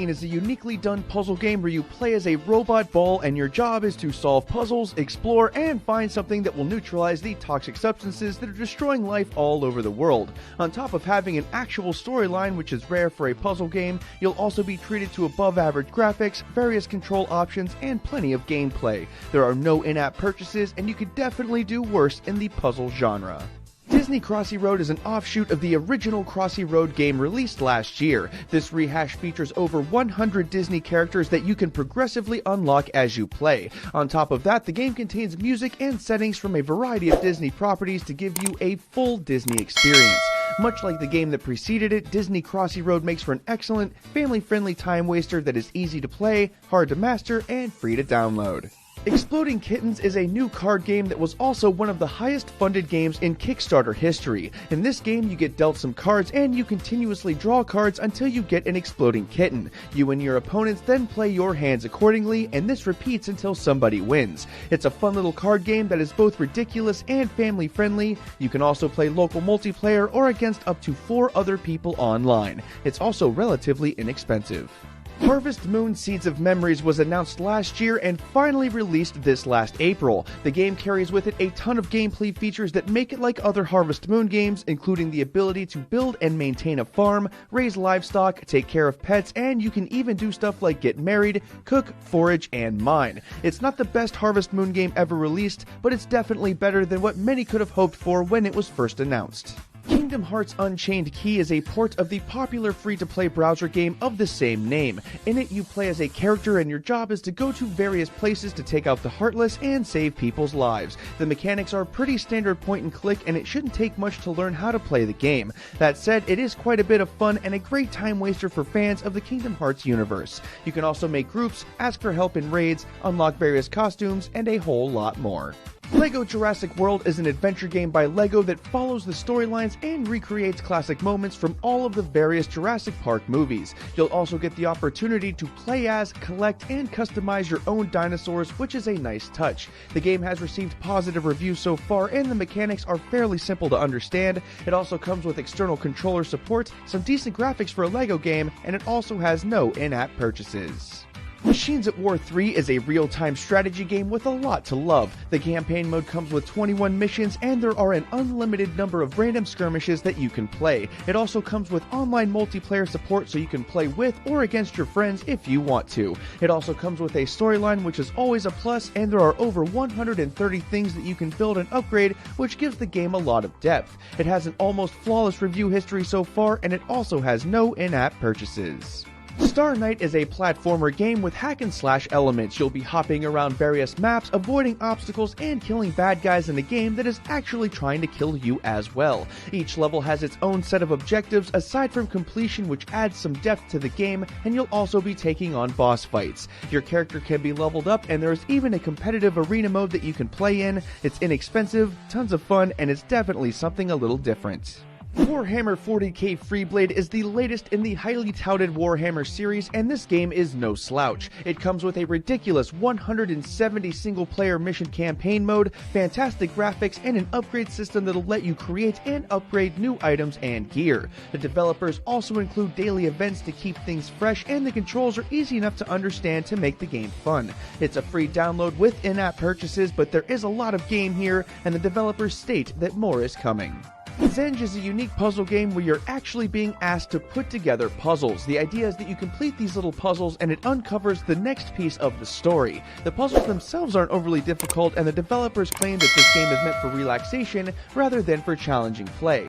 Is a uniquely done puzzle game where you play as a robot ball and your job is to solve puzzles, explore, and find something that will neutralize the toxic substances that are destroying life all over the world. On top of having an actual storyline, which is rare for a puzzle game, you'll also be treated to above average graphics, various control options, and plenty of gameplay. There are no in-app purchases, and you could definitely do worse in the puzzle genre. Disney Crossy Road is an offshoot of the original Crossy Road game released last year. This rehash features over 100 Disney characters that you can progressively unlock as you play. On top of that, the game contains music and settings from a variety of Disney properties to give you a full Disney experience. Much like the game that preceded it, Disney Crossy Road makes for an excellent, family-friendly time waster that is easy to play, hard to master, and free to download. Exploding Kittens is a new card game that was also one of the highest funded games in Kickstarter history. In this game, you get dealt some cards and you continuously draw cards until you get an exploding kitten. You and your opponents then play your hands accordingly, and this repeats until somebody wins. It's a fun little card game that is both ridiculous and family friendly. You can also play local multiplayer or against up to 4 other people online. It's also relatively inexpensive. Harvest Moon Seeds of Memories was announced last year and finally released this last April. The game carries with it a ton of gameplay features that make it like other Harvest Moon games, including the ability to build and maintain a farm, raise livestock, take care of pets, and you can even do stuff like get married, cook, forage, and mine. It's not the best Harvest Moon game ever released, but it's definitely better than what many could have hoped for when it was first announced. Kingdom Hearts Unchained Key is a port of the popular free-to-play browser game of the same name. In it, you play as a character and your job is to go to various places to take out the Heartless and save people's lives. The mechanics are pretty standard point and click, and it shouldn't take much to learn how to play the game. That said, it is quite a bit of fun and a great time waster for fans of the Kingdom Hearts universe. You can also make groups, ask for help in raids, unlock various costumes, and a whole lot more. LEGO Jurassic World is an adventure game by LEGO that follows the storylines and recreates classic moments from all of the various Jurassic Park movies. You'll also get the opportunity to play as, collect, and customize your own dinosaurs, which is a nice touch. The game has received positive reviews so far, and the mechanics are fairly simple to understand. It also comes with external controller support, some decent graphics for a LEGO game, and it also has no in-app purchases. Machines at War 3 is a real-time strategy game with a lot to love. The campaign mode comes with 21 missions, and there are an unlimited number of random skirmishes that you can play. It also comes with online multiplayer support so you can play with or against your friends if you want to. It also comes with a storyline, which is always a plus, and there are over 130 things that you can build and upgrade, which gives the game a lot of depth. It has an almost flawless review history so far, and it also has no in-app purchases. Star Knight is a platformer game with hack-and-slash elements. You'll be hopping around various maps, avoiding obstacles, and killing bad guys in a game that is actually trying to kill you as well. Each level has its own set of objectives, aside from completion, which adds some depth to the game, and you'll also be taking on boss fights. Your character can be leveled up, and there's even a competitive arena mode that you can play in. It's inexpensive, tons of fun, and it's definitely something a little different. Warhammer 40k Freeblade is the latest in the highly touted Warhammer series, and this game is no slouch. It comes with a ridiculous 170 single-player mission campaign mode, fantastic graphics, and an upgrade system that'll let you create and upgrade new items and gear. The developers also include daily events to keep things fresh, and the controls are easy enough to understand to make the game fun. It's a free download with in-app purchases, but there is a lot of game here, and the developers state that more is coming. Zenge is a unique puzzle game where you're actually being asked to put together puzzles. The idea is that you complete these little puzzles and it uncovers the next piece of the story. The puzzles themselves aren't overly difficult, and the developers claim that this game is meant for relaxation rather than for challenging play.